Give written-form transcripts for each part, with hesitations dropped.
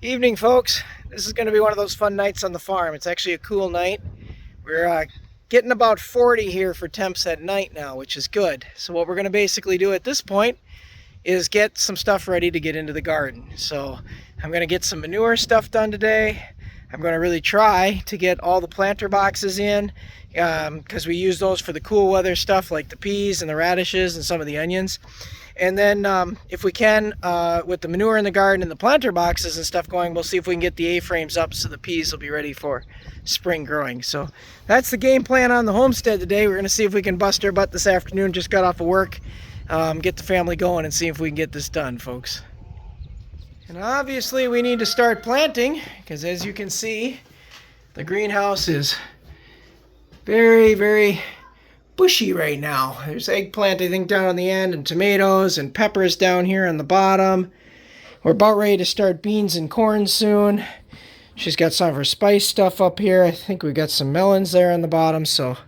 Evening, folks. This is going to be one of those fun nights on the farm. It's actually a cool night. We're getting about 40 here for temps at night now, which is good. So what we're going to basically do at this point is get some stuff ready to get into the garden. So I'm going to get some manure stuff done today. I'm going to really try to get all the planter boxes in because we use those for the cool weather stuff like the peas and the radishes and some of the onions. And then if we can, with the manure in the garden and the planter boxes and stuff going, we'll see if we can get the A-frames up so the peas will be ready for spring growing. So that's the game plan on the homestead today. We're going to see if we can bust our butt this afternoon. Just got off of work, get the family going and see if we can get this done, folks. And obviously we need to start planting because, as you can see, the greenhouse is very, very bushy right now. There's eggplant, I think, down on the end, and tomatoes and peppers down here on the bottom. We're about ready to start beans and corn soon. She's got some of her spice stuff up here. I think we got some melons there on the bottom, so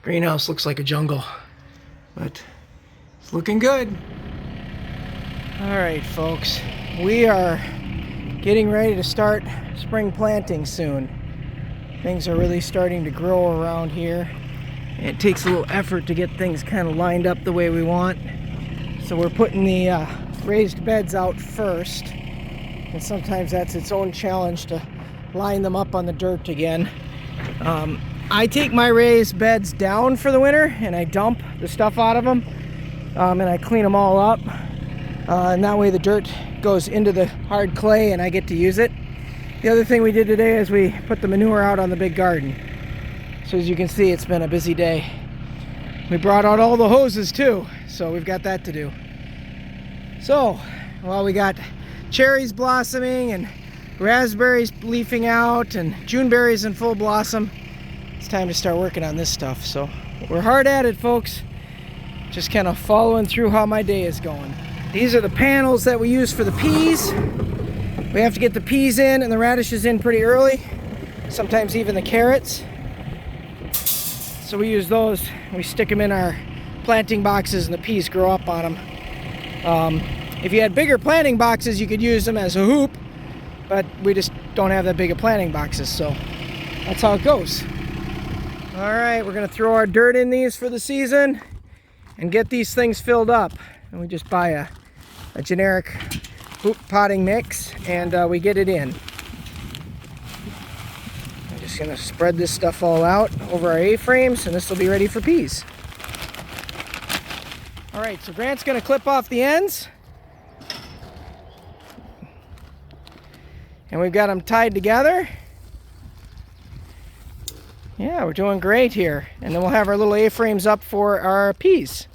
greenhouse looks like a jungle, but it's looking good. All right, folks, we are getting ready to start spring planting soon. Things are really starting to grow around here. It takes a little effort to get things kind of lined up the way we want. So we're putting the raised beds out first. And sometimes that's its own challenge to line them up on the dirt again. I take my raised beds down for the winter and I dump the stuff out of them. And I clean them all up. And that way the dirt goes into the hard clay and I get to use it. The other thing we did today is we put the manure out on the big garden. So as you can see, it's been a busy day. We brought out all the hoses too, so we've got that to do. So, well, we got cherries blossoming and raspberries leafing out and Juneberries in full blossom. It's time to start working on this stuff. So we're hard at it, folks. Just kind of following through how my day is going. These are the panels that we use for the peas. We have to get the peas in and the radishes in pretty early, sometimes even the carrots. So we use those, we stick them in our planting boxes and the peas grow up on them. If you had bigger planting boxes, you could use them as a hoop, but we just don't have that big of planting boxes, so that's how it goes. All right, we're gonna throw our dirt in these for the season and get these things filled up. And we just buy a generic hoop potting mix and we get it in. Just gonna spread this stuff all out over our A-frames and this will be ready for peas. All right, so Grant's gonna clip off the ends. And we've got them tied together. Yeah, we're doing great here. And then we'll have our little A-frames up for our peas.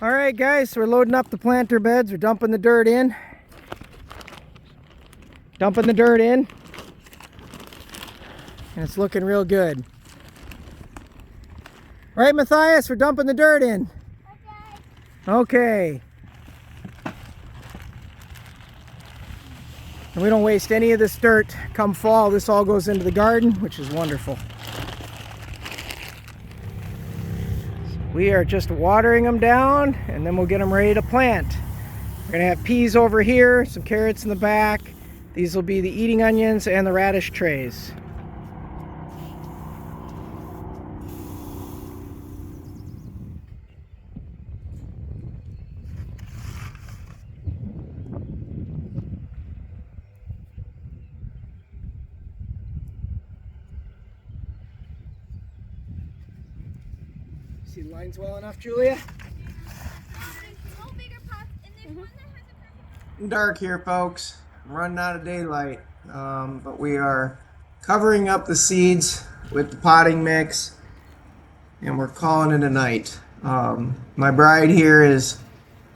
All right, guys, so we're loading up the planter beds. We're dumping the dirt in. Dumping the dirt in. And it's looking real good. All right, Matthias, we're dumping the dirt in. Okay. And we don't waste any of this dirt. Come fall, this all goes into the garden, which is wonderful. We are just watering them down and then we'll get them ready to plant. We're gonna have peas over here, some carrots in the back. These will be the eating onions and the radish trays. See the lines well enough, Julia? Dark here, folks. I'm running out of daylight, but we are covering up the seeds with the potting mix, and we're calling it a night. My bride here is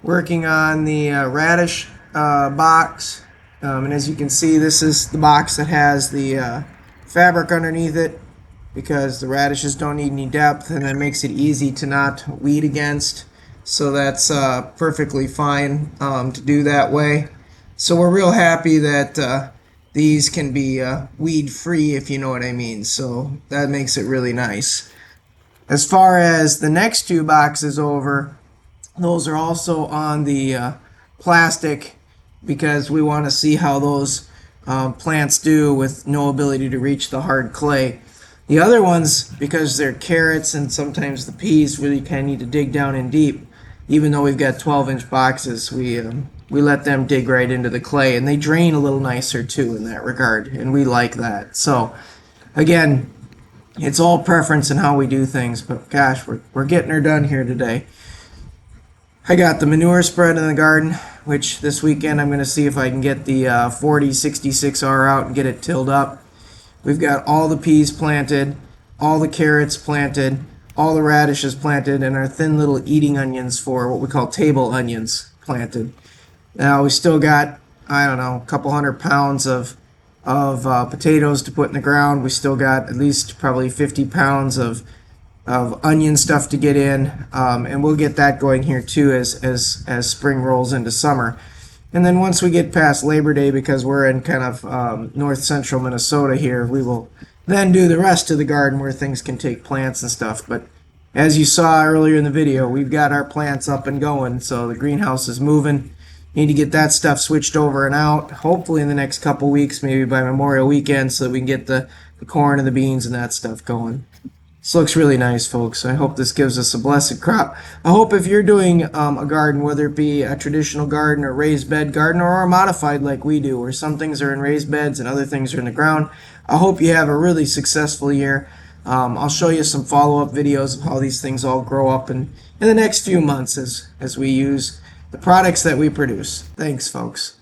working on the radish box, and as you can see, this is the box that has the fabric underneath it, because the radishes don't need any depth and it makes it easy to not weed against. So that's perfectly fine to do that way. So we're real happy that these can be weed free, if you know what I mean. So that makes it really nice. As far as the next two boxes over, Those are also on the plastic because we want to see how those plants do with no ability to reach the hard clay. The other ones, because they're carrots and sometimes the peas, really kind of need to dig down in deep. Even though we've got 12-inch boxes, we let them dig right into the clay, and they drain a little nicer too in that regard, and we like that. So again, it's all preference in how we do things, but gosh, we're getting her done here today. I got the manure spread in the garden, which this weekend I'm going to see if I can get the 4066R out and get it tilled up. We've got all the peas planted, all the carrots planted, all the radishes planted, and our thin little eating onions for what we call table onions planted. Now we still got, I don't know, a couple 100 pounds of potatoes to put in the ground. We still got at least probably 50 pounds of onion stuff to get in, and we'll get that going here too as spring rolls into summer. And then once we get past Labor Day, because we're in kind of north central Minnesota here, we will then do the rest of the garden where things can take plants and stuff. But as you saw earlier in the video, we've got our plants up and going, so the greenhouse is moving. Need to get that stuff switched over and out, hopefully in the next couple weeks, maybe by Memorial Weekend, so that we can get the corn and the beans and that stuff going. This looks really nice, folks. I hope this gives us a blessed crop. I hope if you're doing a garden, whether it be a traditional garden or raised bed garden or a modified like we do, where some things are in raised beds and other things are in the ground, I hope you have a really successful year. I'll show you some follow-up videos of how these things all grow up in the next few months as we use the products that we produce. Thanks, folks.